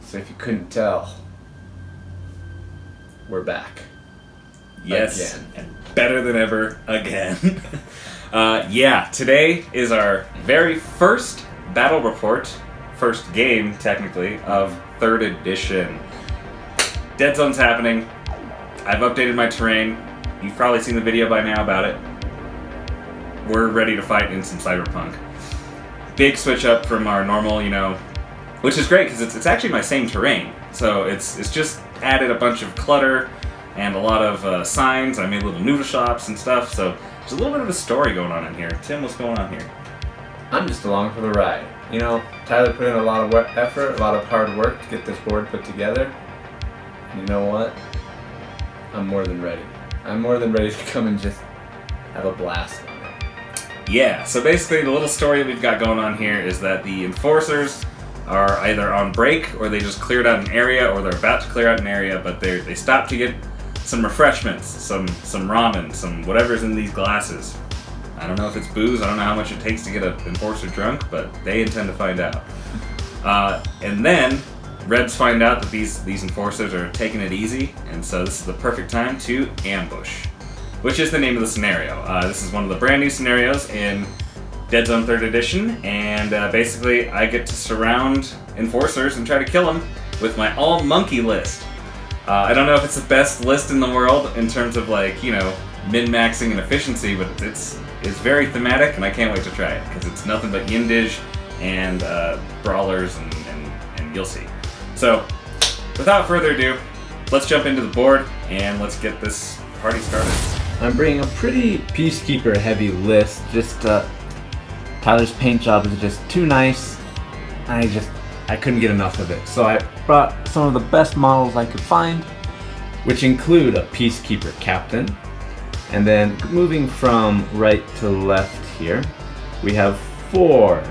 So if you couldn't tell, we're back. Yes, Again. and better than ever again. Today is our very first battle report, first game, technically, of 3rd edition. Deadzone's happening. I've updated my terrain. You've probably seen the video by now about it. We're ready to fight in some cyberpunk. Big switch up from our normal, which is great because it's actually my same terrain. So it's just added a bunch of clutter and a lot of signs. I made little noodle shops and stuff. So there's a little bit of a story going on in here. Tim, what's going on here? I'm just along for the ride. Tyler put in a lot of effort, a lot of hard work to get this board put together. And you know what? I'm more than ready. I'm more than ready to come and just have a blast on it. Yeah, so basically the little story that we've got going on here is that the enforcers are either on break or they just cleared out an area or they're about to clear out an area, but they stopped to get some refreshments, some ramen, some whatever's in these glasses. I don't know if it's booze, I don't know how much it takes to get an enforcer drunk, but they intend to find out. And then Rebs find out that these enforcers are taking it easy, and so this is the perfect time to ambush, which is the name of the scenario. This is one of the brand new scenarios in Deadzone 3rd Edition, and basically I get to surround enforcers and try to kill them with my all-monkey list. I don't know if it's the best list in the world in terms of min-maxing and efficiency, but it's very thematic, and I can't wait to try it, because it's nothing but Yindish and brawlers, and you'll see. So, without further ado, let's jump into the board, and let's get this party started. I'm bringing a pretty Peacekeeper heavy list. Just Tyler's paint job is just too nice. I couldn't get enough of it. So I brought some of the best models I could find, which include a Peacekeeper captain. And then moving from right to left here, we have 4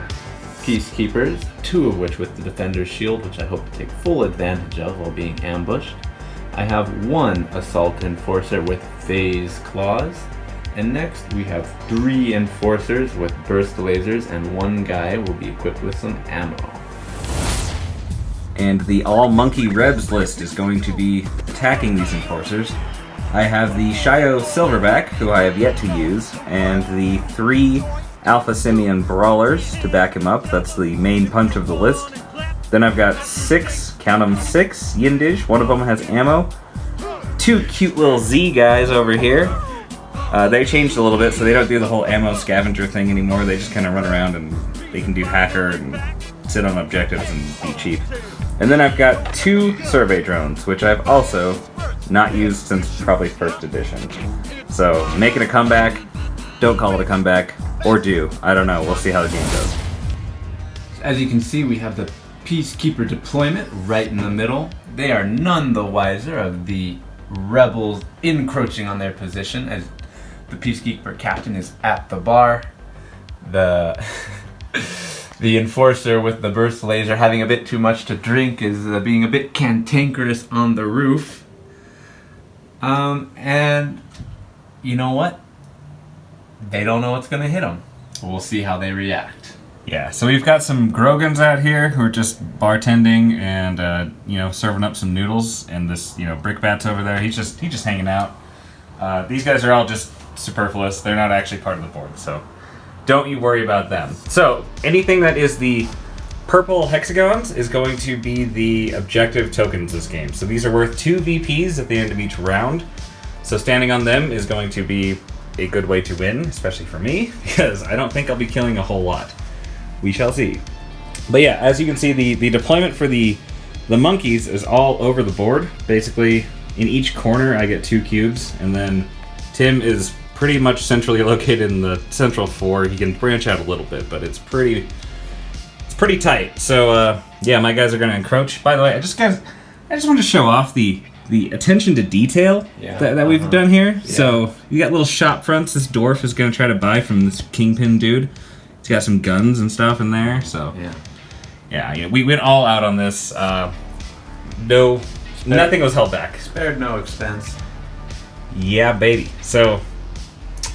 Peacekeepers, 2 of which with the Defender's Shield, which I hope to take full advantage of while being ambushed. I have 1 Assault Enforcer with Phase Claws, and next we have 3 Enforcers with Burst Lasers, and 1 guy will be equipped with some ammo. And the all-monkey Rebs list is going to be attacking these enforcers. I have the Shio Silverback, who I have yet to use, and the 3 Alpha Simeon Brawlers to back him up. That's the main punch of the list. Then I've got 6, count them 6, Yindish. One of them has ammo. 2 cute little Z guys over here. They changed a little bit, so they don't do the whole ammo scavenger thing anymore. They just kind of run around and they can do hacker and sit on objectives and be cheap. And then I've got 2 survey drones, which I've also not used since probably 1st edition. So making a comeback, don't call it a comeback, or do. I don't know, we'll see how the game goes. As you can see, we have the Peacekeeper deployment right in the middle. They are none the wiser of the rebels encroaching on their position, as the Peacekeeper captain is at the bar. The enforcer with the burst laser, having a bit too much to drink, is being a bit cantankerous on the roof. And you know what? They don't know what's going to hit them. We'll see how they react. Yeah, so we've got some Grogans out here who are just bartending and serving up some noodles, and this Brickbat's over there. He's just hanging out. These guys are all just superfluous. They're not actually part of the board, so don't you worry about them. So anything that is the purple hexagons is going to be the objective tokens this game. So these are worth 2 VPs at the end of each round. So standing on them is going to be a good way to win, especially for me, because I don't think I'll be killing a whole lot. We shall see. But yeah, as you can see, the deployment for the monkeys is all over the board. Basically, in each corner I get 2 cubes, and then Tim is pretty much centrally located in the central 4. He can branch out a little bit, but it's pretty tight. So yeah, my guys are going to encroach. By the way, I just want to show off the attention to detail that we've done here. Yeah. So you got little shop fronts this dwarf is going to try to buy from this kingpin dude. He's got some guns and stuff in there. So yeah, we went all out on this. Nothing was held back. Spared no expense. Yeah, baby. So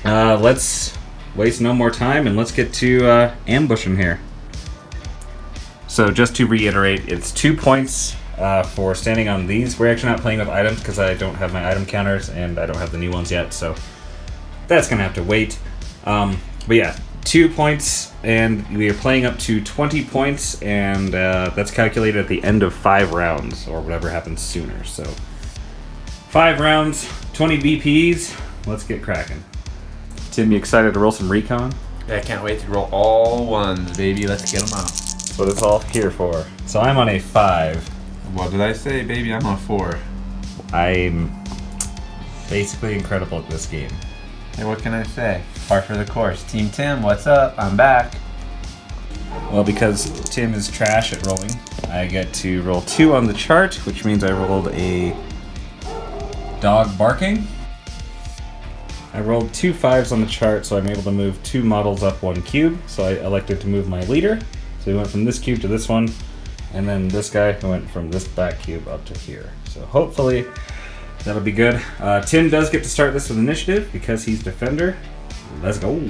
let's waste no more time and let's get to ambushing here. So just to reiterate, it's 2 points for standing on these. We're actually not playing with items because I don't have my item counters and I don't have the new ones yet, so that's gonna have to wait. But yeah, 2 points, and we are playing up to 20 points, and that's calculated at the end of 5 rounds, or whatever happens sooner. So 5 rounds, 20 BPs. Let's get cracking. Tim, you excited to roll some recon? I can't wait to roll all ones, baby. Let's get them out. That's what it's all here for. So I'm on a 5. What did I say, baby? I'm on 4. I'm basically incredible at this game. Hey, what can I say? Par for the course. Team Tim, what's up? I'm back. Well, because Tim is trash at rolling, I get to roll 2 on the chart, which means I rolled a dog barking. I rolled 2 5s on the chart, so I'm able to move 2 models up 1 cube. So I elected to move my leader. So we went from this cube to this one, and then this guy went from this back cube up to here. So hopefully that'll be good. Tim does get to start this with initiative because he's defender. Let's go.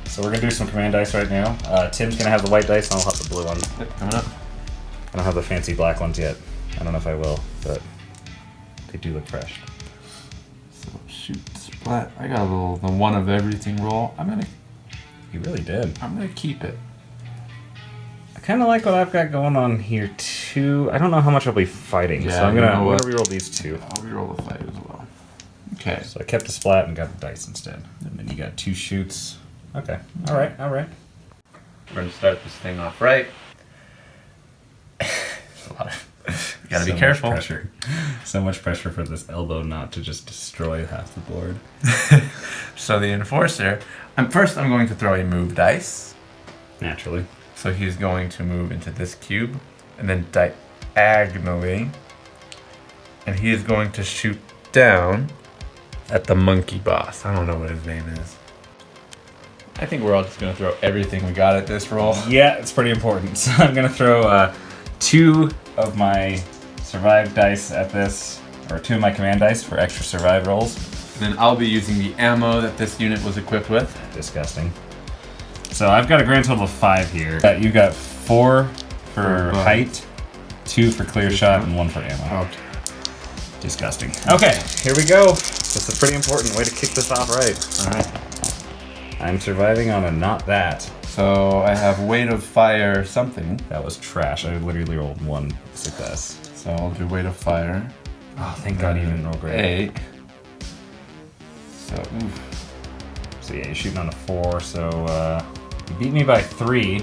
So we're gonna do some command dice right now. Tim's gonna have the white dice, and I'll have the blue one. Yep, coming up. I don't have the fancy black ones yet. I don't know if I will, but they do look fresh. So shoot, splat. I got a little the one of everything roll. You really did. I'm gonna keep it. I kind of like what I've got going on here too. I don't know how much I'll be fighting, Yeah, so I'm gonna what? reroll these 2. I'll reroll the fight as well. Okay. So I kept the splat and got the dice instead. And then you got 2 shoots. Okay. All right. We're gonna start this thing off right. You gotta be careful. Pressure. So much pressure for this elbow not to just destroy half the board. So the enforcer. I'm going to throw a move dice. Naturally. So he's going to move into this cube, and then diagonally, and he is going to shoot down at the monkey boss. I don't know what his name is. I think we're all just gonna throw everything we got at this roll. Yeah, it's pretty important. So I'm gonna throw 2 of my survive dice at this, or 2 of my command dice for extra survive rolls. And then I'll be using the ammo that this unit was equipped with. Disgusting. So I've got a grand total of 5 here. You got 4 for height, 2 for clear shot, and 1 for ammo. Okay. Disgusting. Okay, here we go. That's a pretty important way to kick this off right. All right. I'm surviving on a not that. So I have weight of fire something. That was trash. I literally rolled 1 success. So I'll do weight of fire. Oh, thank God you didn't roll great. 8. So, oof. So yeah, you're shooting on a 4, so you beat me by 3.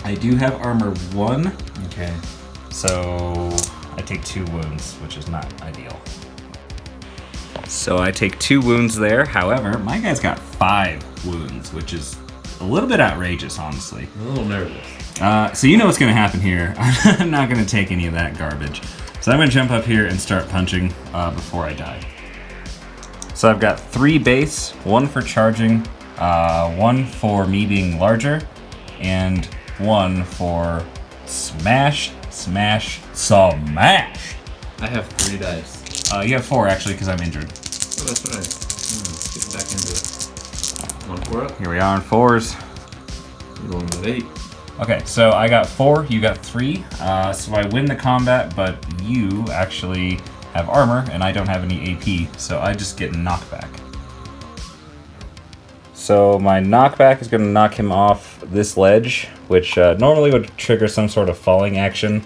I do have armor 1. Okay. So I take 2 wounds, which is not ideal. So I take 2 wounds there. However, my guy's got 5 wounds, which is a little bit outrageous, honestly. I'm a little nervous. So you know what's going to happen here. I'm not going to take any of that garbage. So I'm going to jump up here and start punching before I die. So I've got 3 base, 1 for charging, 1 for me being larger, and 1 for smash, smash, smash. I have 3 dice. You have 4 actually, because I'm injured. Oh, that's right. Let's get back into it. 1 4 up. Here we are on 4s. I'm going with 8. Okay, so I got 4, you got 3. So I win the combat, but you actually have armor, and I don't have any AP, so I just get knockback. So my knockback is going to knock him off this ledge, which normally would trigger some sort of falling action,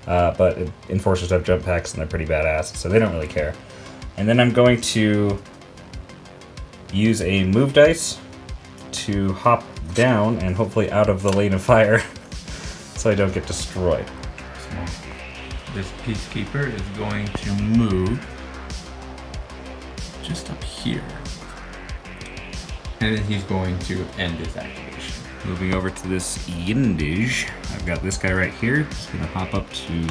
but enforcers have jump packs and they're pretty badass, so they don't really care. And then I'm going to use a move dice to hop down and hopefully out of the lane of fire so I don't get destroyed. So this peacekeeper is going to move just up here. And then he's going to end his activation. Moving over to this Yindage, I've got this guy right here. He's gonna hop up to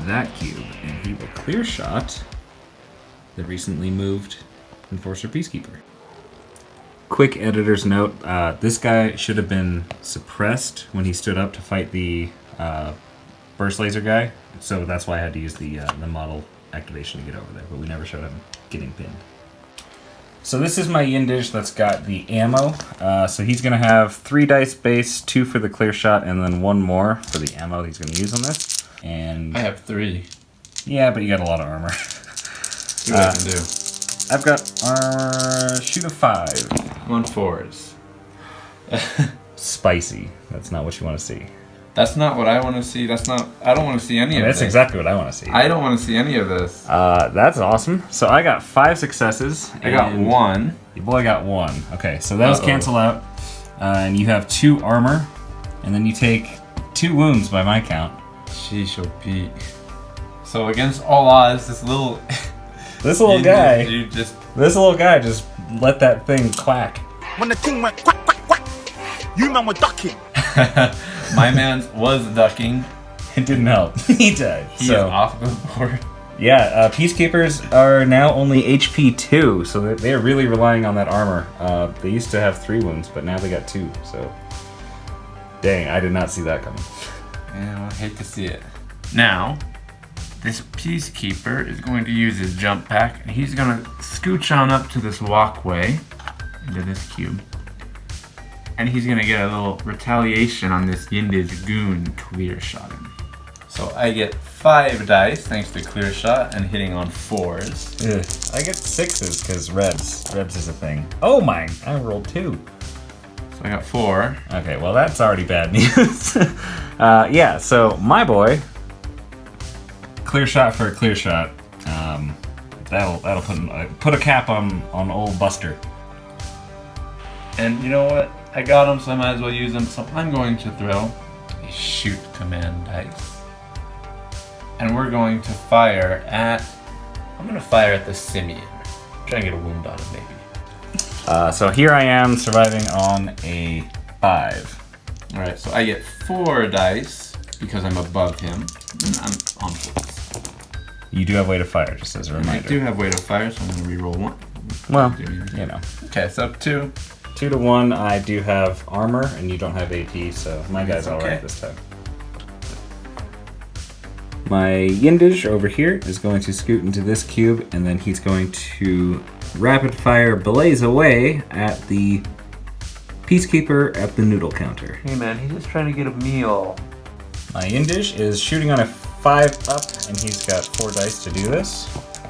that cube and he will clear shot the recently moved Enforcer Peacekeeper. Quick editor's note, this guy should have been suppressed when he stood up to fight the burst laser guy, so that's why I had to use the model activation to get over there, but we never showed him getting pinned. So this is my Yindish that's got the ammo. So he's going to have 3 dice base, 2 for the clear shot, and then 1 more for the ammo he's going to use on this. And I have 3. yeah, but you got a lot of armor. See what I can do. I've got armor, shoot a 5. I'm on 4s. Spicy. That's not what you want to see. That's not what I want to see. I don't want to see any of this. That's exactly what I want to see. I don't want to see any of this. That's awesome. So I got 5 successes. I got 1. Your boy got 1. Okay, so those cancel out. And you have 2 armor. And then you take 2 wounds by my count. Sheesh, oh Pete. So against all odds, this little guy just let that thing quack. When the thing went quack, quack, quack, you man were ducking. My man was ducking. It didn't help. He died. He is off the board. Yeah, Peacekeepers are now only HP 2, so they're really relying on that armor. They used to have 3 wounds, but now they got 2, so... Dang, I did not see that coming. Yeah, I hate to see it. Now, this Peacekeeper is going to use his jump pack, and he's going to scooch on up to this walkway, into this cube. And he's going to get a little retaliation on this Yindiz goon clear shot him. So I get 5 dice thanks to clear shot and hitting on 4s. Ugh. I get 6s because Rebs. Rebs is a thing. Oh my, I rolled 2. So I got 4. Okay, well that's already bad news. Yeah, so my boy, clear shot for a clear shot. That'll put a cap on old Buster. And you know what? I got him, so I might as well use him. So I'm going to throw a shoot command dice. And we're going to fire at... I'm going to fire at the Simian. Try and get a wound on him, maybe. So here I am surviving on a 5. Alright, so I get 4 dice because I'm above him. And I'm on 4s. You do have way to fire, just as a reminder. I do have way to fire, so I'm going to reroll 1. Well, you know. Okay, so 2. 2 to 1, I do have armor, and you don't have AP, so my guy's Okay. alright this time. My Yindish over here is going to scoot into this cube, and then he's going to rapid fire blaze away at the Peacekeeper at the noodle counter. Hey man, he's just trying to get a meal. My Yindish is shooting on a 5 up, and he's got 4 dice to do this.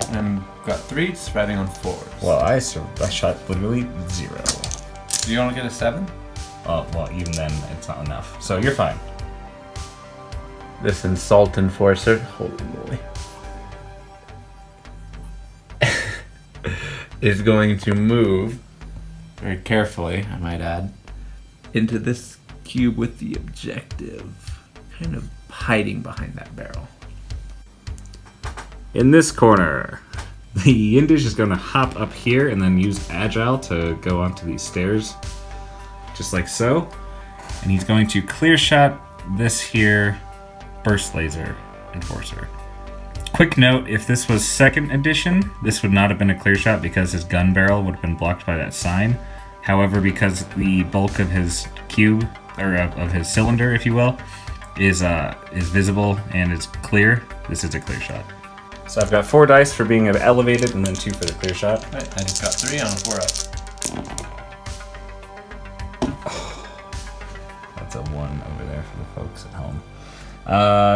And got 3, spreading on 4s. Well, I shot literally 0. Do you want to get a 7? Well, even then, it's not enough. So you're fine. This insult enforcer, holy moly, is going to move very carefully, I might add, into this cube with the objective, kind of hiding behind that barrel. In this corner, the Yindish is going to hop up here and then use Agile to go onto these stairs, just like so. And he's going to clear shot this here burst laser enforcer. Quick note, if this was 2nd edition, this would not have been a clear shot because his gun barrel would have been blocked by that sign. However, because the bulk of his cube, or of his cylinder, if you will, is visible and is clear, this is a clear shot. So I've got 4 dice for being elevated and then 2 for the clear shot. Right, I just got 3 on a 4 up. That's a 1 over there for the folks at home.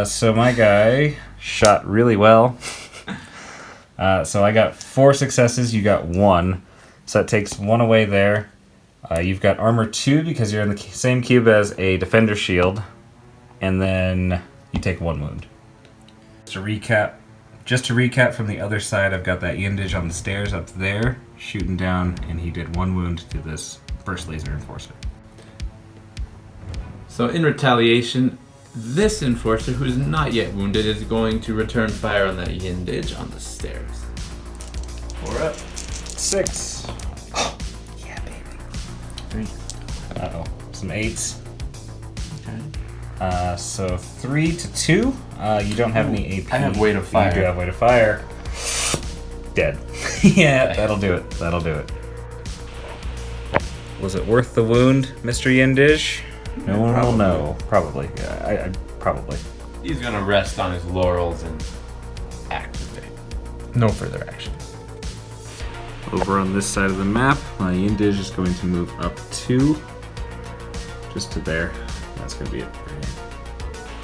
So my guy shot really well. So I got 4 successes, you got 1. So that takes 1 away there. You've got armor 2 because you're in the same cube as a defender shield. And then you take 1 wound. Just to recap from the other side, I've got that Yindish on the stairs up there, shooting down, and he did 1 wound to this burst laser enforcer. So in retaliation, this enforcer, who is not yet wounded, is going to return fire on that Yindish on the stairs. 4 up. 6. Yeah, baby. 3. Uh-oh. Some 8s. Okay. So 3 to 2. You don't have any AP. I have way to fire. You do have way to fire. Dead. Yeah, that'll do it. That'll do it. Was it worth the wound, Mr. Yindish? No one will know. Probably. Yeah, I probably. He's gonna rest on his laurels and activate. No further action. Over on this side of the map, my Indig is going to move up 2, just to there. That's going to be it.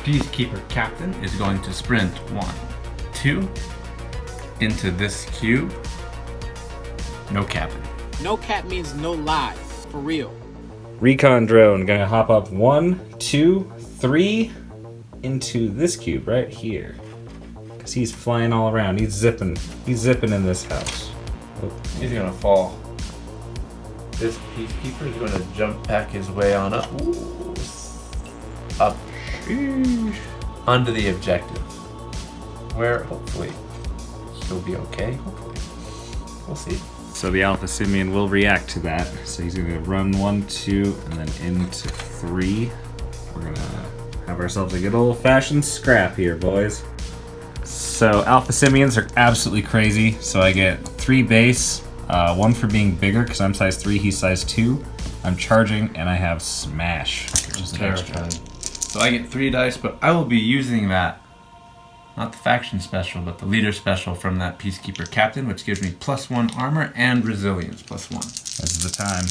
Peacekeeper Captain is going to sprint 1, 2 into this cube. No capping. No cap means no lie, for real. Recon drone gonna hop up 1, 2, 3 into this cube right here. Cause he's flying all around. He's zipping in this house. Oh. He's gonna fall. This Peacekeeper is gonna jump back his way on up. Ooh. Up. Onto the objective. Where hopefully he'll be okay. Hopefully. We'll see. So the Alpha Simian will react to that. So he's gonna run 1, 2, and then into 3. We're gonna have ourselves a good old-fashioned scrap here, boys. So Alpha Simians are absolutely crazy. So I get 3 base, 1 for being bigger because I'm size 3, he's size 2. I'm charging, and I have smash, which is an extra. So I get 3 dice, but I will be using that. Not the faction special, but the leader special from that Peacekeeper Captain, which gives me +1 armor and resilience +1. This is the time.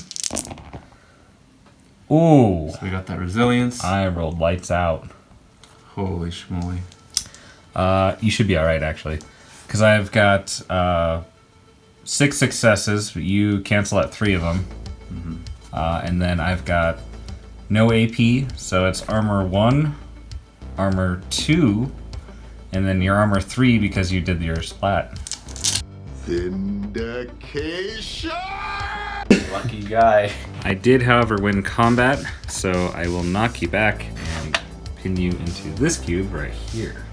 Ooh. So we got that resilience. I rolled lights out. Holy schmoly. You should be alright, actually. Because I've got 6 successes, but you cancel out 3 of them. And then I've got no AP, so it's armor 1, armor 2, and then your armor 3 because you did your splat. Vindication! Lucky guy. I did, however, win combat, so I will knock you back and pin you into this cube right here.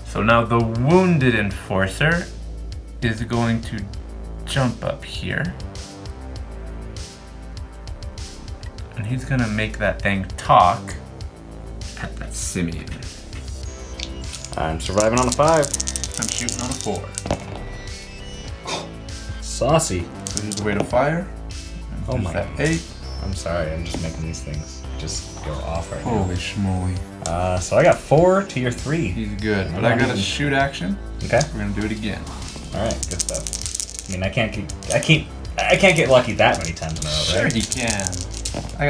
So now the wounded enforcer is going to jump up here. And he's gonna make that thing talk at that simian. I'm surviving on a 5. I'm shooting on a 4. Saucy. This is the way to fire. Oh There's my that God. 8. I'm sorry, I'm just making these things just go off right now. Holy schmoly. So I got 4 to your 3. He's good, but I got a shoot action. Okay. We're gonna do it again. All right, good stuff. I mean, I can't get lucky that many times in a row, Sure right? he can. I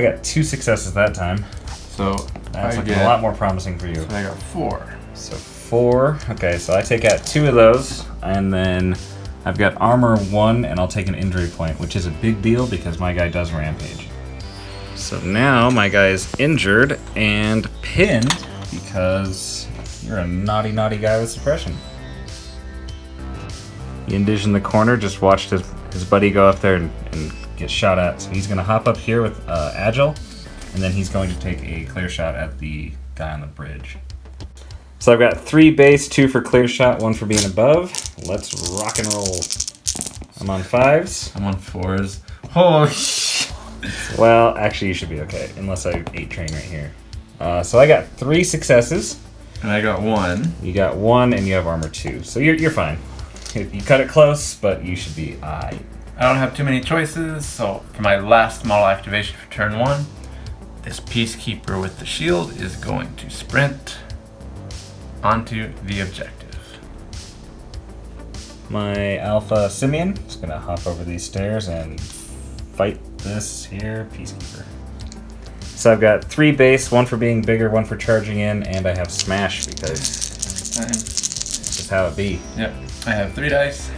got 2 successes that time. So That's I looking get, a lot more promising for you. So I got 4. So 4. Okay, so I take out 2 of those, and then I've got armor 1, and I'll take an injury point, which is a big deal because my guy does rampage. So now my guy is injured and pinned because you're a naughty, naughty guy with suppression. The Indig in the corner just watched his buddy go up there and get shot at. So he's going to hop up here with Agile, and then he's going to take a clear shot at the guy on the bridge. So I've got 3 base, 2 for clear shot, 1 for being above. Let's rock and roll. I'm on 5s. I'm on 4s. Holy shit. Well, actually, you should be okay, unless I 8 train right here. So I got 3 successes. And I got 1. You got 1, and you have armor 2. So you're fine. You cut it close, but you should be aight. I don't have too many choices, so for my last model activation for turn 1, this Peacekeeper with the shield is going to sprint onto the objective. My Alpha Simian is going to hop over these stairs and fight this here Peacekeeper. So I've got 3 base, 1 for being bigger, 1 for charging in, and I have smash because that's just how it be. Yep, I have 3 dice.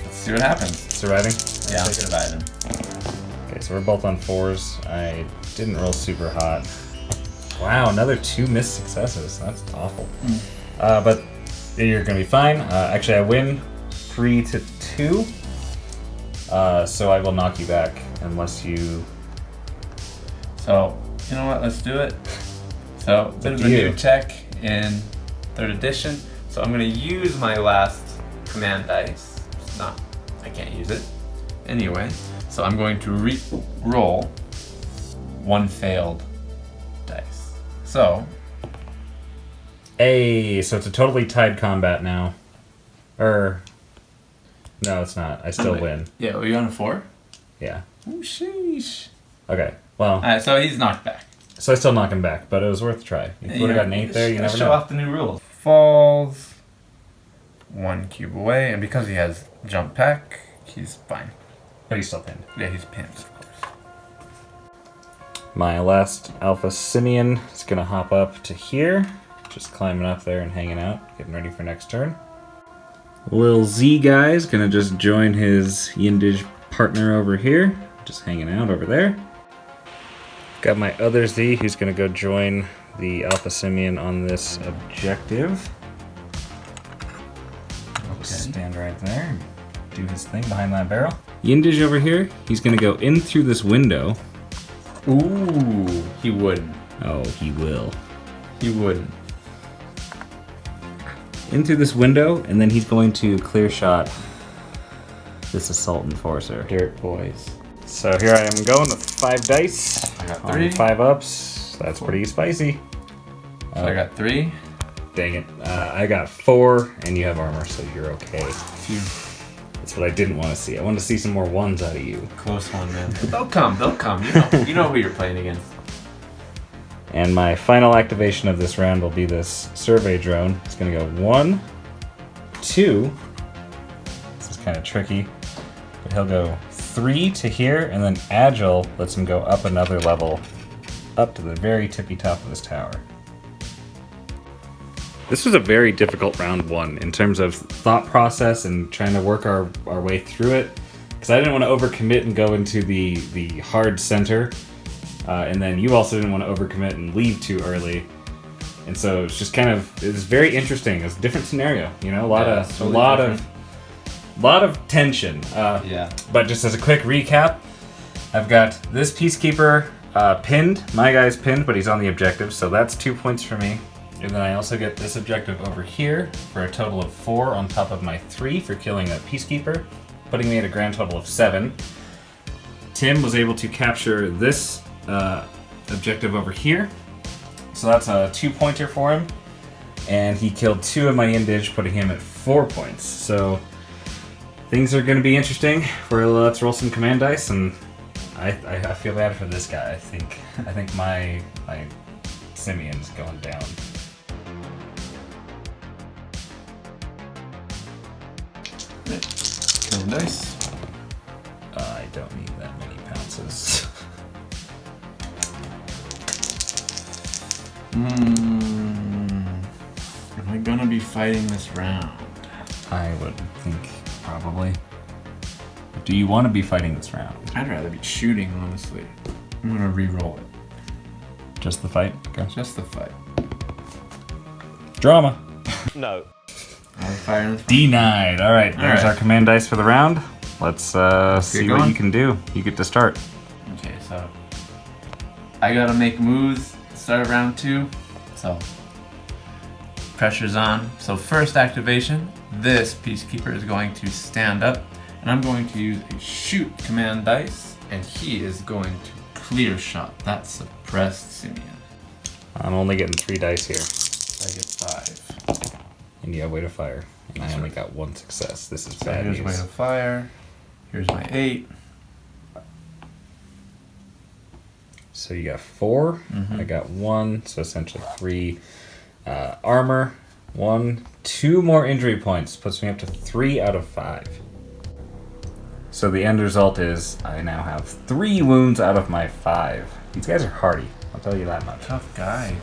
Let's see what happens. Surviving? Yeah, I'm surviving. Okay, so we're both on 4s. I didn't roll super hot. Wow, another 2 missed successes. That's awful. But you're gonna be fine. Actually, I win 3 to 2. So I will knock you back unless you. So, you know what, let's do it. So, bit of a new tech in 3rd edition. So I'm gonna use my last command dice. It's not, I can't use it. Anyway, so I'm going to re-roll 1 failed dice. So. Hey, so it's a totally tied combat now. No, it's not. I still win. Yeah, are you on a 4? Yeah. Oh, sheesh. Okay, well. Alright, so he's knocked back. So I still knock him back, but it was worth a try. If you would have got an 8 there, you never show know. off the new rules. Falls. 1 cube away, and because he has jump pack, he's fine. But he's still pinned. Yeah, he's pinned, of course. My last Alpha Simeon is gonna hop up to here, just climbing up there and hanging out, getting ready for next turn. Lil Z guy is gonna just join his Yindige partner over here, just hanging out over there. Got my other Z who's gonna go join the Alpha Simeon on this objective. Just stand right there and do his thing behind that barrel. Yindige over here, he's gonna go in through this window. Ooh, he wouldn't. Oh, he will. He wouldn't. In through this window, and then he's going to clear shot this Assault Enforcer. Dirt boys. So here I am going with 5 dice. I got on 3. 5 ups. That's pretty spicy. So I got 3. Dang it. I got 4, and you have armor, so you're okay. Phew. That's what I didn't want to see. I wanted to see some more 1s out of you. Close one, man. They'll come. You know who you're playing against. And my final activation of this round will be this survey drone. It's going to go 1, 2. This is kind of tricky. But he'll go 3 to here, and then Agile lets him go up another level, up to the very tippy top of this tower. This was a very difficult round 1 in terms of thought process and trying to work our way through it. Because I didn't want to overcommit and go into the hard center. And then you also didn't want to overcommit and leave too early. And so it's just kind of, it was very interesting. It's a different scenario, you know, a lot of tension. Yeah. But just as a quick recap, I've got this Peacekeeper pinned. My guy's pinned, but he's on the objective, so that's 2 points for me. And then I also get this objective over here for a total of 4 on top of my 3 for killing a Peacekeeper, putting me at a grand total of 7. Tim was able to capture this objective over here, so that's a 2-pointer for him, and he killed 2 of my Yindige, putting him at 4 points. So things are going to be interesting. Let's roll some command dice, and I feel bad for this guy. I think my Simeon's going down. Command dice. I don't need that many pounces. Am I gonna be fighting this round? I would think probably. Do you want to be fighting this round? I'd rather be shooting, honestly. I'm gonna re-roll it. Just the fight? Okay. Just the fight. Drama. No. I'll be firing this Denied. All right, there's right. our command dice for the round. Let's see what going. you can do. You get to start. Okay, so I gotta make moves. Start round 2. So pressure's on. So first activation, this Peacekeeper is going to stand up, and I'm going to use a shoot command dice, and he is going to clear shot that suppressed Simeon. I'm only getting 3 dice here, So I get 5. and you have way to fire. And I only got 1 success. This is So bad here's news. way to fire. Here's my 8. So you got 4. I got 1, so essentially 3. Armor, 1. 2 more injury points puts me up to 3 out of 5. So the end result is I now have 3 wounds out of my 5. These guys are hardy, I'll tell you that much. Tough guys.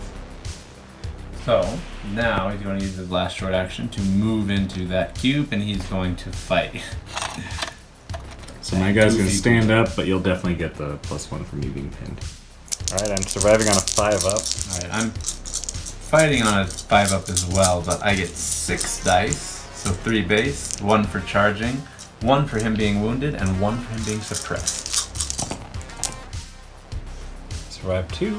So now he's going to use his last short action to move into that cube, and he's going to fight. So my guy's going to stand up, but you'll definitely get the +1 from you being pinned. Alright, I'm surviving on a 5 up. Alright, I'm fighting on a 5 up as well, but I get 6 dice. So 3 base, 1 for charging, 1 for him being wounded, and 1 for him being suppressed. Survive 2.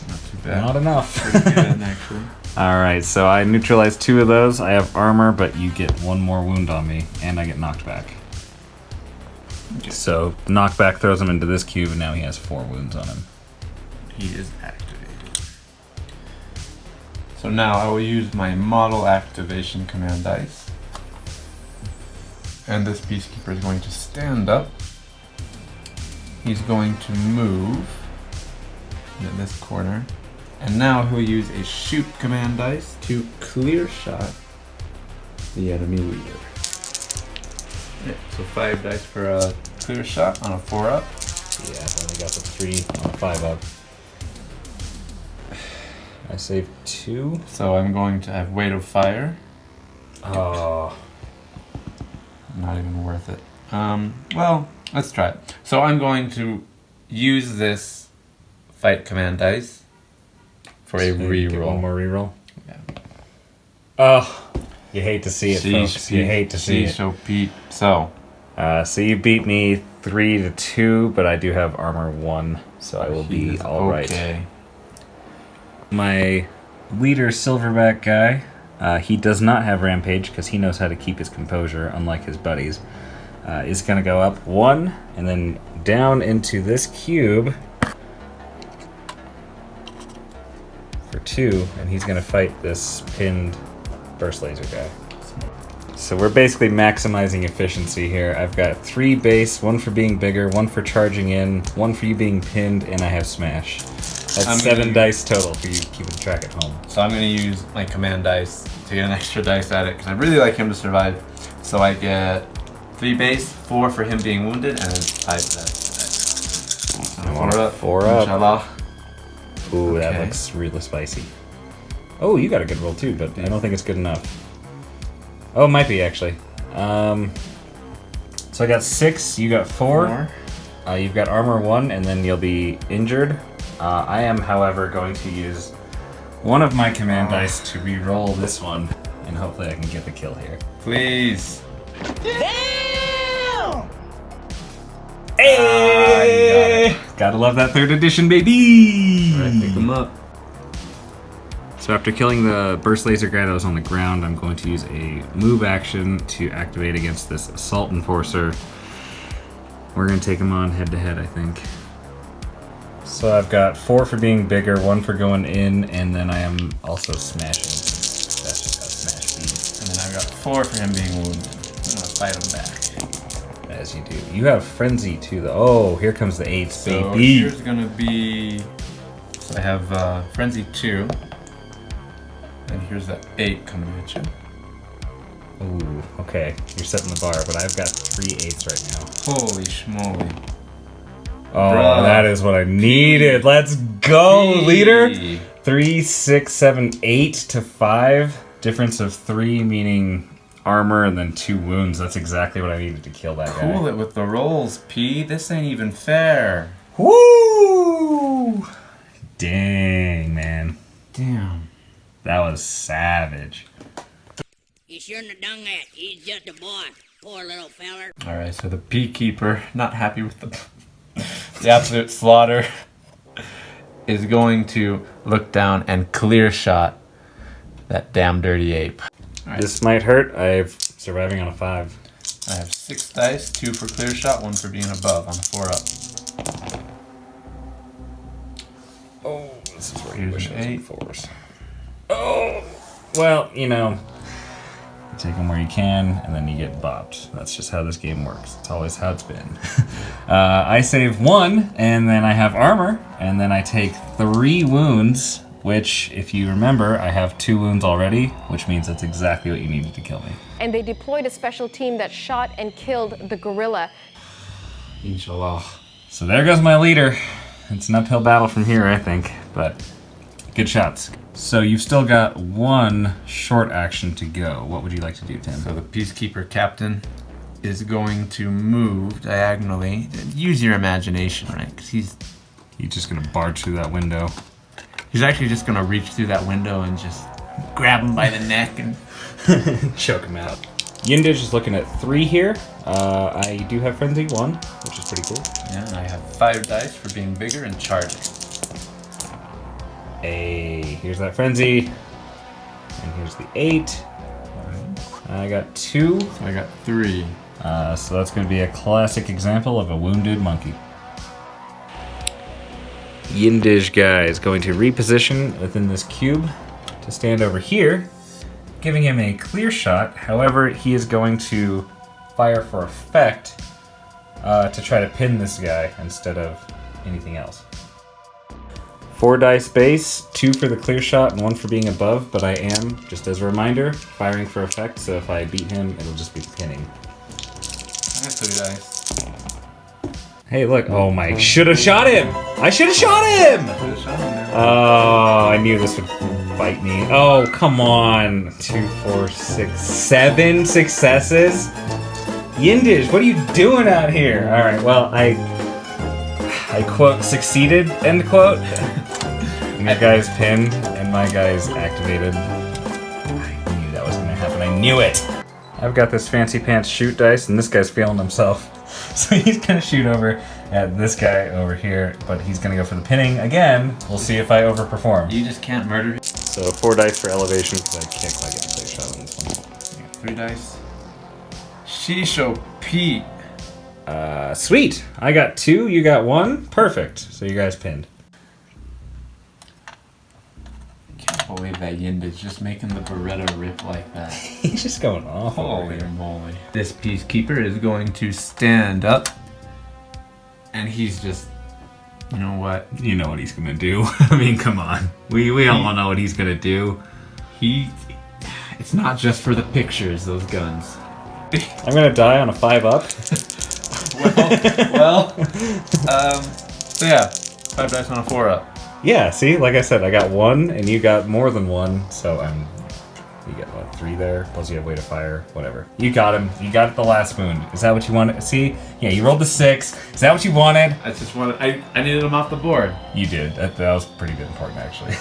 Not too bad. Not enough. Pretty good, actually. Alright, so I neutralized 2 of those. I have armor, but you get 1 more wound on me, and I get knocked back. Okay. So knockback throws him into this cube, and now he has 4 wounds on him. He is activated. So now I will use my model activation command dice. And this Peacekeeper is going to stand up. He's going to move into this corner. And now he'll use a shoot command dice to clear shot the enemy leader. Yeah, so 5 dice for a clear shot on a 4-up. Yeah, I've only got the 3 on a 5-up. I saved 2. So I'm going to have weight of fire. Oh. Not even worth it. Well, let's try it. So I'm going to use this fight command dice for a Get reroll. one more reroll. Yeah. Oh, you hate to see it, folks. You hate to see it. So Pete. So So you beat me 3-2, but I do have armor 1, so I will be all right. Okay. My leader, Silverback guy, he does not have Rampage because he knows how to keep his composure, unlike his buddies. Is going to go up 1 and then down into this cube for 2, and he's going to fight this pinned burst laser guy. So we're basically maximizing efficiency here. I've got 3 base, 1 for being bigger, 1 for charging in, 1 for you being pinned, and I have smash. That's 7 dice total for you keeping track at home. So I'm going to use my command dice to get an extra dice at it because I really like him to survive. So I get 3 base, 4 for him being wounded, and then 5 dice. So 4 up. 4 up. Inshallah. Ooh, that Okay. looks really spicy. Oh, you got a good roll too, but I don't think it's good enough. Oh, it might be actually. So I got 6, you got 4. You've got armor 1, and then you'll be injured. I am, however, going to use one of my command dice to re-roll this one, and hopefully I can get the kill here. Please. Damn! Hey! Gotta love that 3rd edition, baby! Alright, pick him up. So after killing the burst laser guy that was on the ground, I'm going to use a move action to activate against this assault enforcer. We're going to take him on head to head, I think. So I've got 4 for being bigger, 1 for going in, and then I am also smashing. That's just how smash beats. And then I've got 4 for him being wounded. I'm going to fight him back. As you do. You have frenzy too, though. Oh, here comes the 8s, So baby. here's going to be... So I have Frenzy 2. And here's that 8 coming at you. Ooh, okay. You're setting the bar, but I've got 3 8s right now. Holy schmoly. Oh, Bruh. that is what I needed. Let's go, P. leader. 3, 6, 7, 8 to 5. Difference of 3, meaning armor, and then 2 wounds. That's exactly what I needed to kill that guy. Cool it with the rolls, P. This ain't even fair. Woo! Dang, man. Damn. That was savage. He shouldn't have done that. He's just a boy. Poor little feller. Alright, so the Peakeeper, not happy with the absolute slaughter, is going to look down and clear shot that damn dirty ape. Alright, This might hurt. I'm surviving on a 5. I have 6 dice, 2 for clear shot, 1 for being above on a 4-up. Oh, this is where Here's you wish an I was 8. 4s. Oh, well, you know, you take them where you can, and then you get bopped. That's just how this game works. It's always how it's been. I save 1, and then I have armor, and then I take 3 wounds, which, if you remember, I have 2 wounds already, which means that's exactly what you needed to kill me. And they deployed a special team that shot and killed the gorilla. Inshallah. So there goes my leader. It's an uphill battle from here, I think, but good shots. So you've still got 1 short action to go. What would you like to do, Tim? So the Peacekeeper captain is going to move diagonally. Use your imagination, right? Because he's just gonna barge through that window. actually just going to reach through that window and just grab him by the neck and Choke him out. Yindish is looking at 3 here. I do have Frenzy 1, which is pretty cool. yeah, and I have 5 dice for being bigger and charging. Hey, here's that Frenzy. And here's the 8. I got 2. So I got 3. So that's going to be a classic example of a wounded monkey. Yindish guy is going to reposition within this cube to stand over here, giving him a clear shot. However, he is going to fire for effect to try to pin this guy instead of anything else. 4 dice base, 2 for the clear shot and 1 for being above, but I am, just as a reminder, firing for effect, so if I beat him, it'll just be pinning. I got 3 dice. Hey, look. Oh my, should have shot him! I should have shot him! Oh, I knew this would bite me. Oh, come on. 2, 4, 6, 7 successes? Yindish, what are you doing out here? Alright, well, I quote, succeeded, end quote. Your guy's pinned, and my guy's activated. I knew that was gonna happen, I knew it! I've got this fancy pants shoot dice, and this guy's feeling himself. So he's gonna shoot over at this guy over here, but he's gonna go for the pinning again. We'll see if I overperform. You just can't murder him. So 4 dice for elevation, because I can't quite get a clear shot on this one. 3 dice. Shisho Pete. Sweet! I got 2, you got 1. Perfect. So you guys pinned. Can't believe that Yinda's just making the Beretta rip like that. He's just going off. Holy moly. This peacekeeper is going to stand up. And he's just... You know what? You know what he's gonna do. I mean, come on. We all know what he's gonna do. It's not just for the pictures, those guns. I'm gonna die on a 5-up. So yeah, 5 dice on a 4-up. Yeah, see, like I said, I got 1, and you got more than 1, so you get what, 3 there, plus you have way to fire, whatever. You got him. You got the last wound. Is that what you wanted? See? Yeah, you rolled the 6. Is that what you wanted? I just wanted, I needed him off the board. You did. That was pretty good important, actually.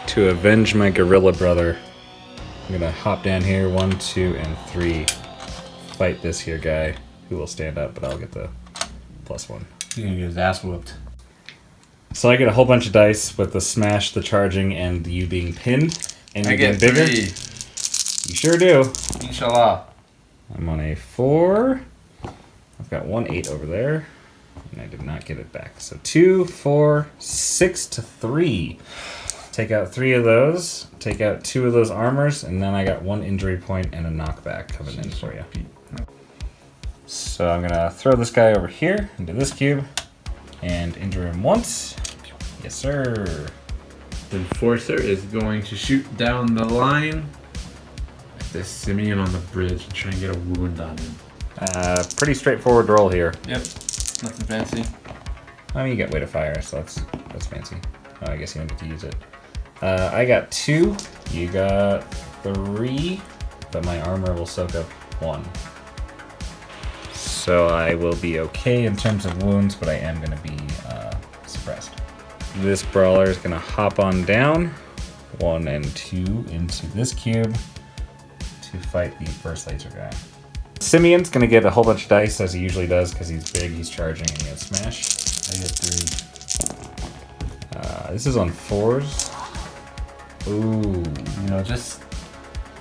To avenge my gorilla brother, I'm gonna hop down here, 1, 2, and 3. Fight this here guy, who will stand up, but I'll get the +1. He's gonna get his ass whooped. So I get a whole bunch of dice with the smash, the charging, and you being pinned. And I get bigger. 3. You sure do. Inshallah. I'm on a 4. I've got 1 8 over there. And I did not get it back. So 2, 4, 6 to 3. Take out 3 of those. Take out 2 of those armors. And then I got 1 injury point and a knockback coming in for you. So I'm going to throw this guy over here into this cube. And injure him once. Yes, sir. The Enforcer is going to shoot down the line at this Simeon on the bridge and try and get a wound on him. Pretty straightforward roll here. Yep. Nothing fancy. I mean, you got way to fire, so that's fancy. Oh, I guess you don't get to use it. I got 2. You got 3. But my armor will soak up 1. So I will be okay in terms of wounds, but I am going to be suppressed. This brawler is going to hop on down, 1 and 2 into this cube to fight the first laser guy. Simeon's going to get a whole bunch of dice, as he usually does, because he's big, he's charging, and he has smash. I get 3. This is on 4s. Ooh, You know, just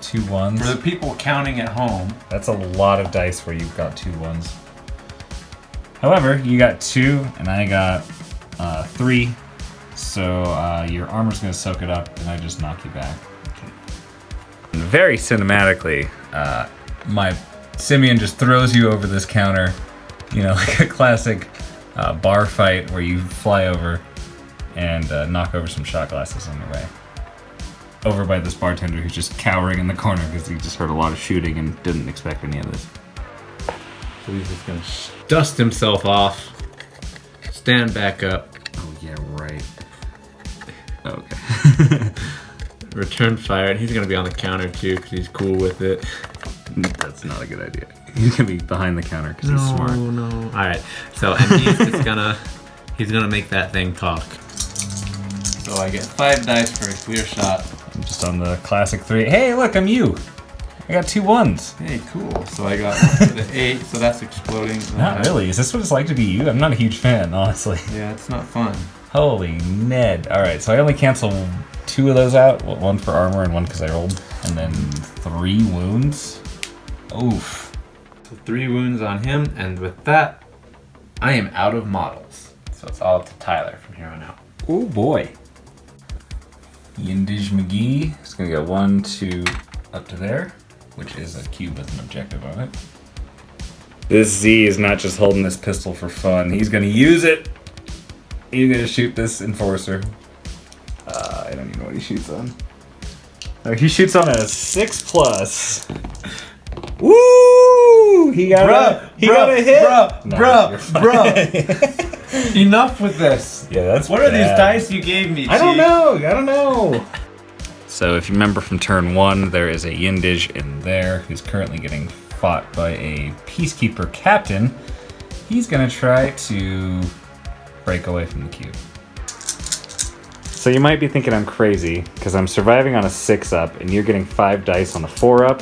2 1s. for the people counting at home. That's a lot of dice where you've got 2 1s. However, you got 2, and I got 3. So your armor's going to soak it up, and I just knock you back. Okay. Very cinematically, my Simeon just throws you over this counter, you know, like a classic bar fight where you fly over and knock over some shot glasses on your way. Over by this bartender who's just cowering in the corner because he just heard a lot of shooting and didn't expect any of this. So he's just gonna dust himself off, stand back up. Oh yeah, right. Okay. Return fire, and he's gonna be on the counter too because he's cool with it. That's not a good idea. He's gonna be behind the counter because he's smart. No. All right. So and he's just he's gonna make that thing talk. So I get 5 dice for a clear shot. I'm just on the classic 3. Hey, look, I'm you. I got 2 1s. Hey, cool. So I got the 8. So that's exploding. Not really. Is this what it's like to be you? I'm not a huge fan, honestly. Yeah, it's not fun. Holy Ned. All right, so I only cancel 2 of those out. Well, 1 for armor and 1 because I rolled. And then 3 wounds. Oof. So 3 wounds on him, and with that, I am out of models. So it's all up to Tyler from here on out. Oh boy. Yindish McGee is going to get 1, 2 up to there, which is a cube with an objective on it. This Z is not just holding this pistol for fun. He's going to use it. He's going to shoot this Enforcer. I don't even know what he shoots on. Oh, he shoots on a 6+. Woo! He got a hit. Bruh. Enough with this. Yeah, that's What are these dice you gave me, I don't Chief? know. So if you remember from turn 1, there is a Yindish in there who's currently getting fought by a Peacekeeper captain. He's gonna try to break away from the cube. So you might be thinking I'm crazy because I'm surviving on a 6-up and you're getting 5 dice on a 4-up.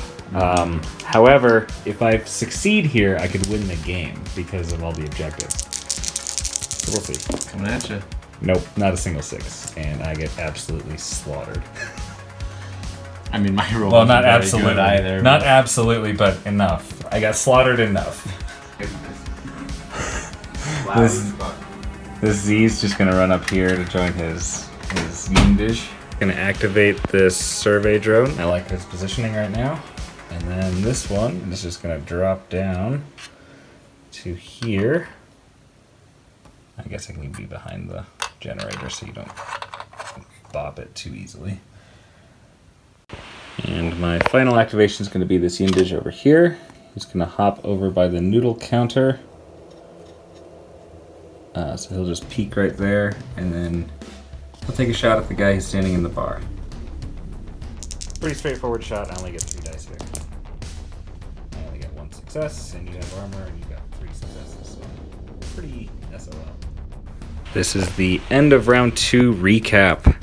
However, if I succeed here, I could win the game because of all the objectives. So we'll see. Coming at you. Nope, not a single 6, and I get absolutely slaughtered. I mean, my roll. Well, not wasn't very absolutely good either. Not absolutely, but enough. I got slaughtered enough. This Z's just gonna run up here to join his Yindish. Gonna activate this survey drone. I like his positioning right now. And then this one is just gonna drop down to here. I guess I can be behind the generator so you don't bop it too easily. And my final activation is going to be this Yindish over here. He's going to hop over by the noodle counter. So he'll just peek right there, and then he'll take a shot at the guy who's standing in the bar. Pretty straightforward shot. I only get 3 dice here. I only get 1 success, and you have armor, and you got 3 successes. So pretty SOL. This is the end of round 2 recap.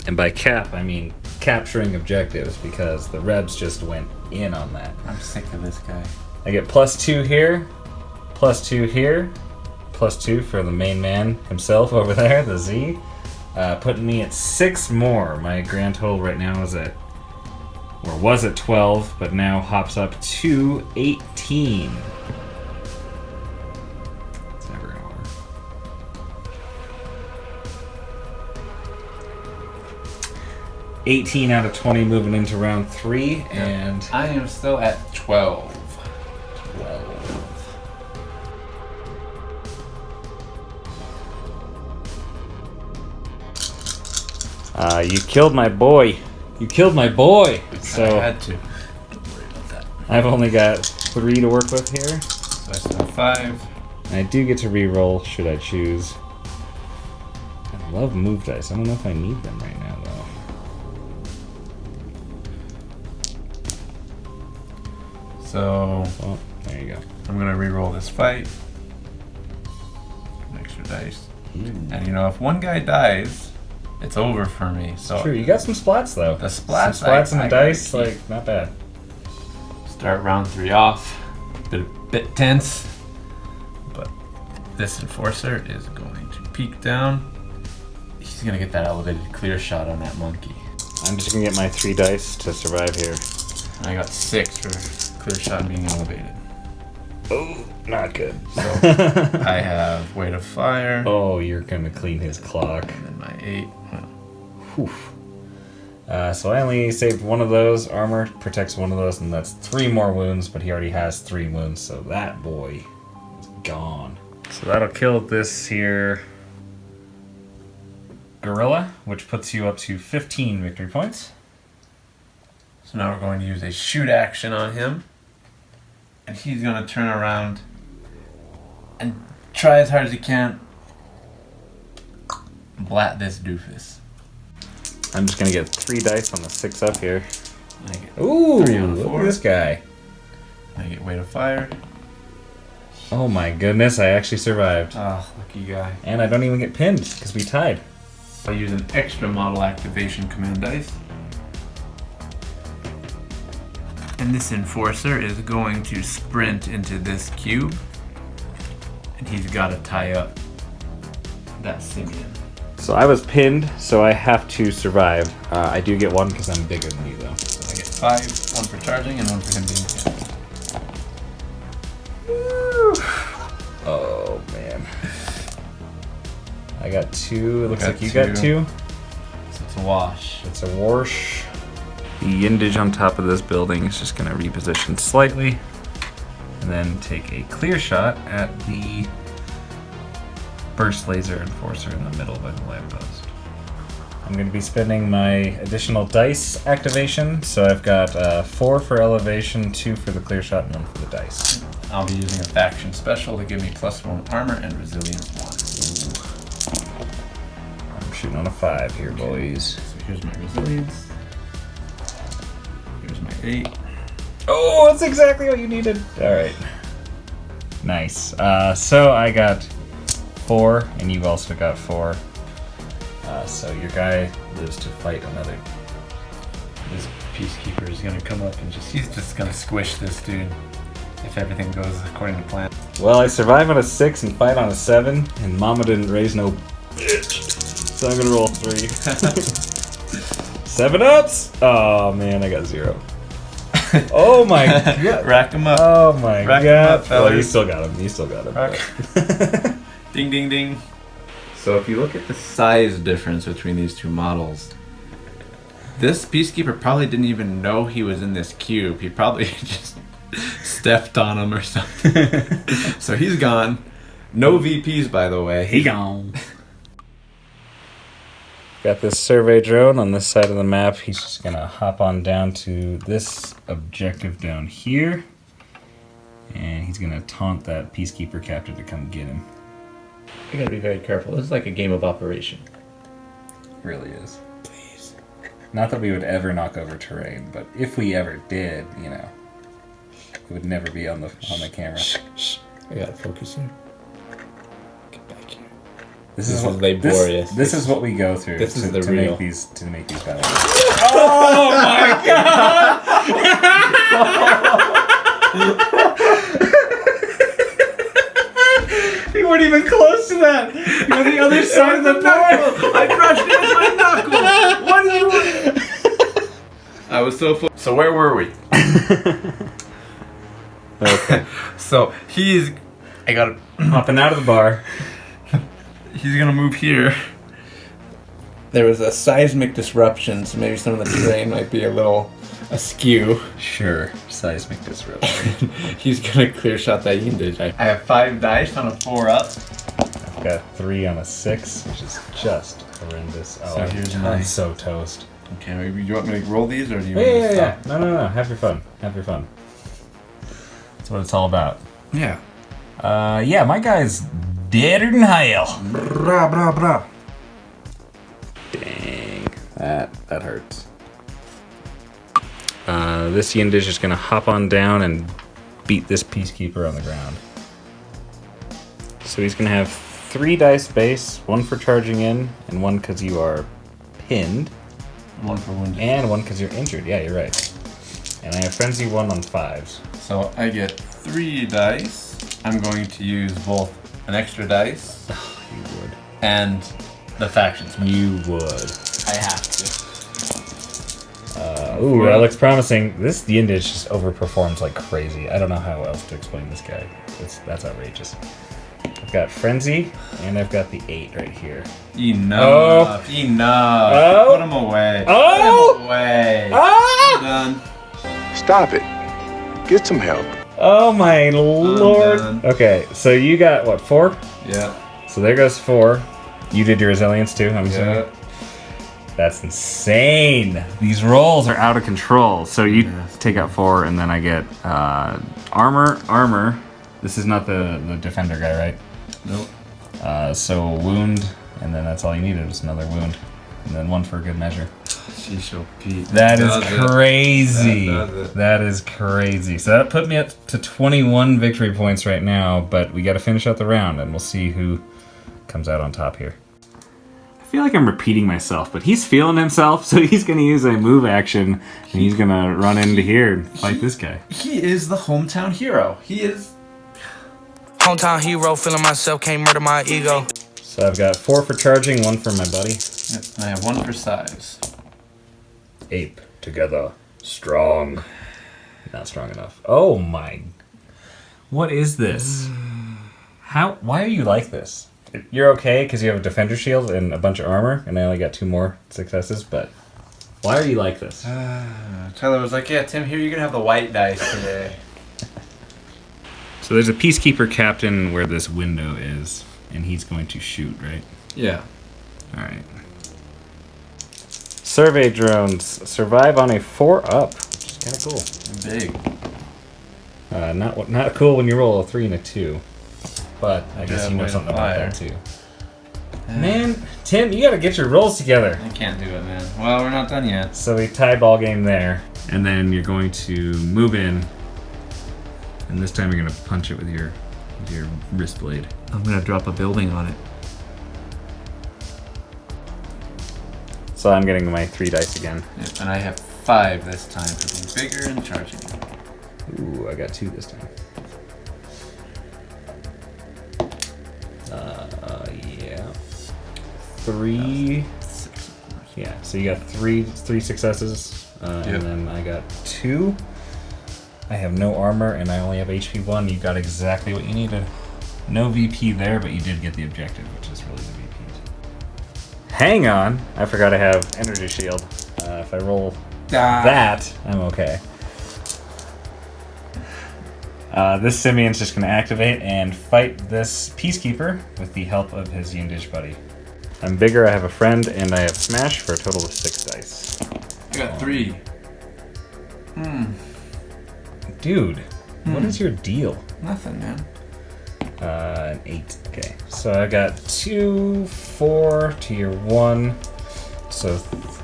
And by cap, I mean capturing objectives because the Rebs just went in on that. I'm sick of this guy. I get +2 here, +2 here, +2 for the main man himself over there, the Z, putting me at 6 more. My grand total right now is at, or was at 12, but now hops up to 18. It's never gonna work. $18 out of 20 moving into round 3, and I am still at 12. 12. You killed my boy. You killed my boy. So I had to. Don't worry about that. I've only got 3 to work with here. So I still have 5. And I do get to re-roll should I choose. I love move dice. I don't know if I need them right now though. So Well, there you go. I'm gonna re-roll this fight. An extra dice. And you know, if one guy dies, it's over for me. So True, you got some splats though. The splats, some splats and I the gotta dice, keep. like not bad. Start round 3 off. Bit tense. But this enforcer is going to peek down. He's gonna get that elevated clear shot on that monkey. I'm just gonna get my 3 dice to survive here. And I got 6 for clear shot being elevated. Oh, not good. So I have weight of fire. Oh, you're gonna clean his clock. And then my 8. Whew. So I only saved 1 of those. Armor protects 1 of those, and that's 3 more wounds, but he already has 3 wounds, so that boy is gone. So that'll kill this here gorilla, which puts you up to 15 victory points. So now we're going to use a shoot action on him. And he's going to turn around and try as hard as he can blat this doofus. I'm just gonna get 3 dice on the 6 up here. I get Ooh, 3 on a look 4. at this guy. I get weight of fire. Oh my goodness, I actually survived. Oh, lucky guy. And I don't even get pinned, because we tied. I use an extra model activation command dice. And this enforcer is going to sprint into this cube. And he's got to tie up that simian. So I was pinned, so I have to survive. I do get 1 because I'm bigger than you, though. So I get 5, 1 for charging and 1 for him being pinned. Oh, man. I got 2. It looks got like you got 2. So it's a wash. It's a wash. The Yindage on top of this building is just going to reposition slightly. And then take a clear shot at the burst laser enforcer in the middle by the lamppost. I'm going to be spending my additional dice activation. So I've got 4 for elevation, 2 for the clear shot, and 1 for the dice. I'll be using a faction special to give me +1 armor and resilience 1. I'm shooting on a 5 here, boys. So here's my resilience. Here's my 8. Oh, that's exactly what you needed. All right. Nice. So I got 4, and you've also got 4. So your guy lives to fight another. This peacekeeper is gonna come up and he's just gonna squish this dude if everything goes according to plan. Well, I survive on a 6 and fight on a 7, and Mama didn't raise no bitch. So I'm gonna roll 3. 7 ups! Oh man, I got 0. Oh my god. Rack him up. Oh my Rack 'em god. up, fellas. Well, you still got him. You still got him. Rack. Ding, ding, ding. So if you look at the size difference between these two models, this peacekeeper probably didn't even know he was in this cube. He probably just stepped on him or something. So he's gone. No VPs, by the way. He gone. Got this survey drone on this side of the map. He's just gonna hop on down to this objective down here, and he's gonna taunt that peacekeeper captain to come get him. You gotta be very careful. This is like a game of operation. Really is. Please. Not that we would ever knock over terrain, but if we ever did, you know, it would never be on the camera. Shh. I gotta focus here. Get back here. This is what laborious. This is what we go through. This is the to real. make these battles. Oh my god! You weren't even close to that. You're on the other side of the board. I crushed it with my knuckle. What do you want? I was so full. So where were we? Okay. So I got Hopping out of the bar. he's gonna move here. There was a seismic disruption, so maybe some of the terrain might be a little askew. Sure. Seismic disruption. He's gonna clear shot that Yindage. I have 5 dice on a 4 up. I've got 3 on a 6, which is just horrendous. Oh, So here's I'm my- so toast. Okay, maybe you want me to roll these or do you want me to Yeah. stop? No. Have your fun. Have your fun. That's what it's all about. Yeah. Yeah, my guy's deader than hell. Bra bra bra. Dang. That hurts. This Yindish is gonna hop on down and beat this peacekeeper on the ground. So he's gonna have 3 dice base, 1 for charging in, and 1 because you are pinned, 1 for wounded. and 1 because you're injured. Yeah, you're right. And I have frenzy 1 on 5s. So I get 3 dice. I'm going to use both an extra dice You would. and the factions. You would. I have to. Ooh, that looks promising. This Yindish just overperforms like crazy. I don't know how else to explain this guy. That's outrageous. I've got Frenzy, and I've got the 8 right here. Enough. Enough. Oh. Put them away. Oh. Put them away. Ah! Done. Stop it. Get some help. Oh my lord. done. Okay, so you got, what, 4? Yeah. So there goes 4. You did your resilience too, I'm assuming? Yeah. That's insane. These rolls are out of control. So you take out 4, and then I get armor. This is not the defender guy, right? Nope. So wound, and then that's all you needed was another wound, and then 1 for good measure. Sheesh, Pete. That is Does it. crazy. That does it. That is crazy. So that put me up to 21 victory points right now, but we got to finish out the round, and we'll see who comes out on top here. I feel like I'm repeating myself, but he's feeling himself, so he's going to use a move action, and he's going to run into here and fight this guy. He is the hometown hero. He is. Hometown hero, feeling myself, can't murder my ego. So I've got 4 for charging, 1 for my buddy. Yep, I have 1 for size. Ape together, strong. Not strong enough. Oh my! What is this? Why are you like this? You're okay because you have a defender shield and a bunch of armor, and I only got 2 more successes. But why are you like this? Tyler was like, "Yeah, Tim, here you can have the white dice today." So there's a peacekeeper captain where this window is, and he's going to shoot, right? Yeah. All right. Survey drones survive on a 4-up, which is kind of cool. Big. Not cool when you roll a 3 and a 2, but I guess Yeah, you know way to something about fire. that too. Man, Tim, you gotta get your rolls together. I can't do it, man. Well, we're not done yet. So we tie ball game there, and then you're going to move in, and this time you're gonna punch it with your wrist blade. I'm gonna drop a building on it. So I'm getting my 3 dice again. Yep, and I have 5 this time for being bigger and charging. Ooh, I got 2 this time. Yeah. 3. Yeah, so you got three successes, Yep. and then I got 2. I have no armor, and I only have HP 1. You got exactly what you needed. No VP there, but you did get the objective, which is really the VP. Hang on, I forgot I have energy shield. If I roll that, I'm okay. This Simeon's just going to activate and fight this Peacekeeper with the help of his Yindish buddy. I'm bigger, I have a friend, and I have Smash for a total of 6 dice. I got 3. Dude, what is your deal? Nothing, man. An 8. Okay, so I got 2, 4, tier 1. So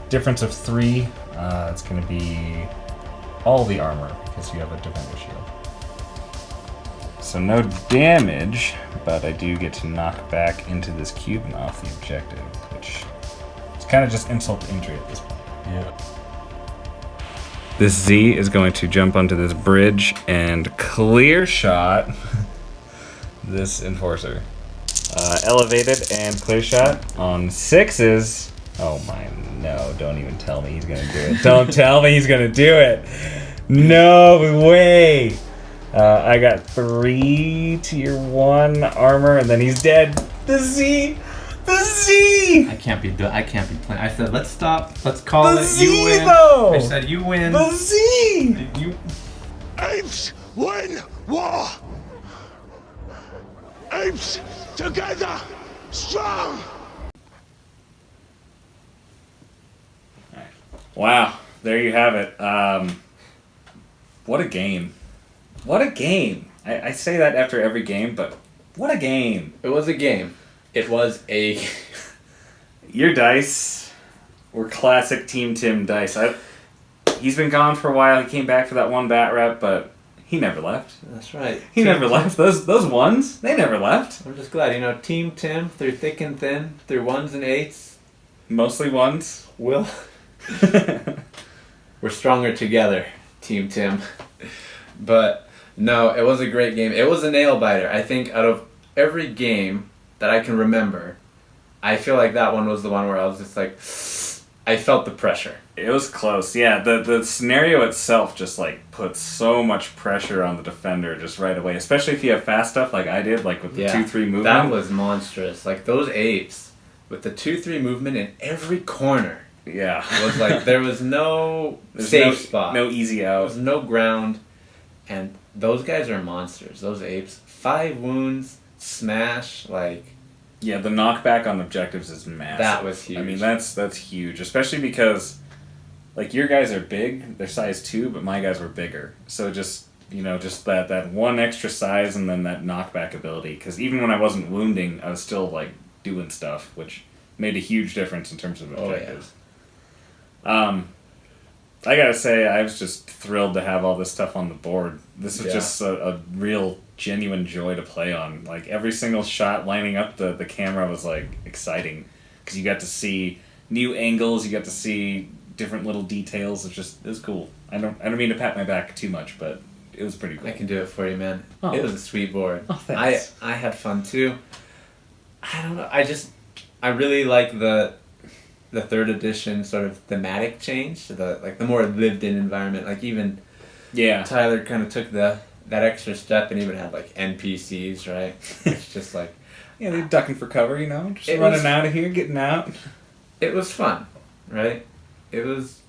difference of 3. It's going to be all the armor because you have a defender shield. So no damage, but I do get to knock back into this cube and off the objective, which is kind of just insult to injury at this point. Yeah. This Z is going to jump onto this bridge and clear shot this enforcer. Elevated and clear shot on 6s. Oh my, no, don't even tell me he's gonna do it. Don't tell me he's gonna do it. No way. I got 3 tier 1 armor, and then he's dead. The Z! I can't be playing. I said, let's stop. Let's call The it. Z, You win. though! I said, you win. The Z! You. Apes win war. Apes together strong. Wow, there you have it. What a game. What a game. I say that after every game, but what a game. It was a game. It was a. Your dice were classic Team Tim dice. He's been gone for a while. He came back for that one bat rep, but he never left. That's right. He never left. Those ones, they never left. I'm just glad, Team Tim, through thick and thin, through 1s and 8s, Mostly ones. we're stronger together, Team Tim. But no, it was a great game. It was a nail biter. I think out of every game that I can remember, I feel like that one was the one where I was just like, I felt the pressure. It was close. Yeah, the scenario itself just puts so much pressure on the defender just right away, especially if you have fast stuff like I did, like with the 2-3 movement. That was monstrous. Like those apes with the 2-3 movement in every corner. Yeah. It was like there was no safe spot. No easy There out. was no ground. And those guys are monsters. Those apes. 5 wounds, smash, Yeah, the knockback on objectives is massive. That was huge. I mean, that's huge, especially because your guys are big, they're size 2, but my guys were bigger. So just that one extra size and then that knockback ability, because even when I wasn't wounding, I was still doing stuff, which made a huge difference in terms of objectives. I gotta say, I was just thrilled to have all this stuff on the board. This was just a real, genuine joy to play on. Every single shot lining up the camera was exciting, because you got to see new angles, you got to see different little details. It was cool. I don't mean to pat my back too much, but it was pretty cool. I can do it for you, man. Oh. It was a sweet board. Oh, thanks. I had fun too. I don't know. I really like the 3rd edition sort of thematic change to the more lived in environment. Even Tyler kind of took that extra step and even had NPCs, right? It's just yeah, they're ducking for cover, just It running was- out of here, getting out. it was fun, right? It was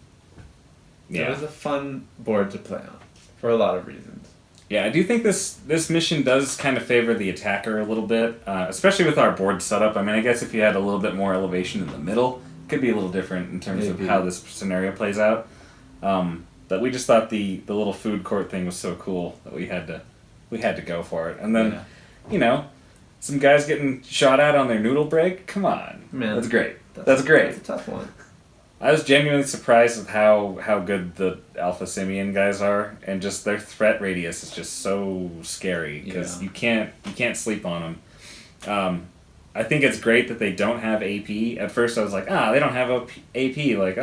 Yeah. It was a fun board to play on for a lot of reasons. Yeah, I do think this mission does kind of favor the attacker a little bit, especially with our board setup. I mean, I guess if you had a little bit more elevation in the middle, could be a little different in terms Maybe. of how this scenario plays out. But we just thought the little food court thing was so cool that we had to go for it. And then, Yeah. you know, some guys getting shot at on their noodle break. Come on, Man, that's great. That's great. That's a tough one. I was genuinely surprised with how good the Alpha Simeon guys are, and just their threat radius is just so scary because Yeah. you can't sleep on them. I think it's great that they don't have AP. At first, I was like, they don't have AP. Like,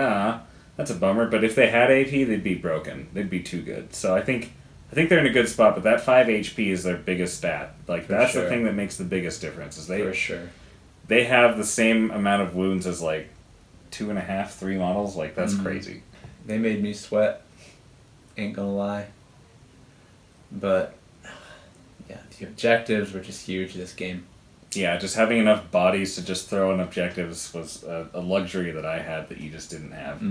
that's a bummer. But if they had AP, they'd be broken. They'd be too good. So I think they're in a good spot. But that 5 HP is their biggest stat. Like that's sure. the thing that makes the biggest difference. Is For sure. they have the same amount of wounds as like 2.5, 3 models. Like that's crazy. They made me sweat. Ain't gonna lie. But yeah, the objectives were just huge this game. Yeah, just having enough bodies to just throw in objectives was a luxury that I had that you just didn't have.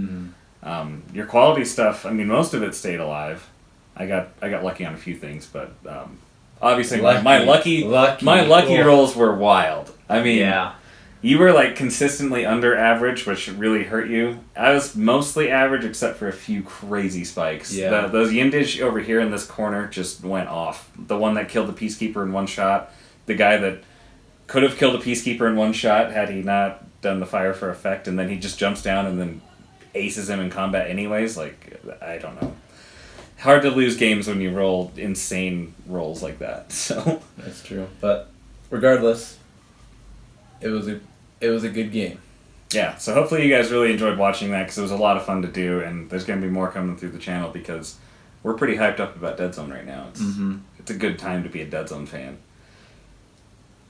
Your quality stuff, I mean, most of it stayed alive. I got lucky on a few things, but obviously my lucky rolls were wild. I mean, Yeah. you were like consistently under average, which really hurt you. I was mostly average except for a few crazy spikes. Yeah. Those Yindish over here in this corner just went off. The one that killed the Peacekeeper in one shot, the guy that could have killed a Peacekeeper in one shot had he not done the fire for effect, and then he just jumps down and then aces him in combat anyways. Like, I don't know. Hard to lose games when you roll insane rolls like that. So That's true. But regardless, it was a good game. yeah, so hopefully you guys really enjoyed watching that because it was a lot of fun to do, and there's going to be more coming through the channel because we're pretty hyped up about Deadzone right now. It's a good time to be a Deadzone fan.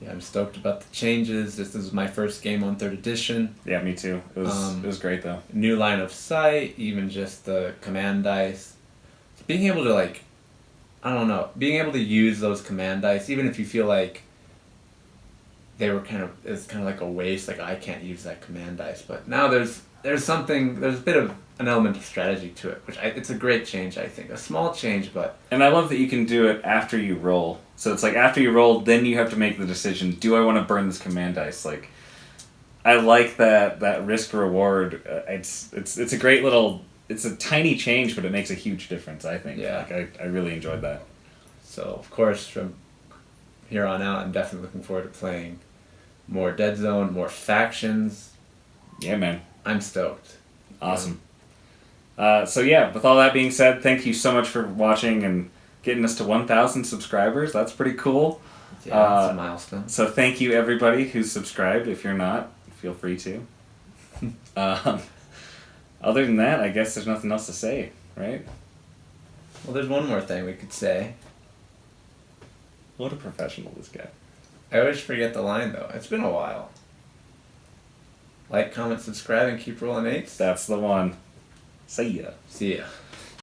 Yeah, I'm stoked about the changes. This is my first game on 3rd edition. Yeah, me too. It was great though. New line of sight, even just the command dice. Being able to being able to use those command dice, even if you feel like it's kind of like a waste, like I can't use that command dice. But now there's a bit of an element of strategy to it, it's a great change, I think. A small change, but... And I love that you can do it after you roll. So it's like after you roll, then you have to make the decision, do I want to burn this command dice? Like, I like that risk reward. It's a great little... It's a tiny change, but it makes a huge difference, I think. Yeah. Like, I really enjoyed that. So, of course, from here on out, I'm definitely looking forward to playing more Deadzone, more factions. Yeah, man. I'm stoked. Awesome. So yeah, with all that being said, thank you so much for watching and getting us to 1,000 subscribers. That's pretty cool. Yeah, it's a milestone. So thank you everybody who's subscribed. If you're not, feel free to. Other than that, I guess there's nothing else to say, right? Well, there's one more thing we could say. What a professional, this guy. I always forget the line, though. It's been a while. Like, comment, subscribe, and keep rolling 8s. That's the one. See ya. See ya.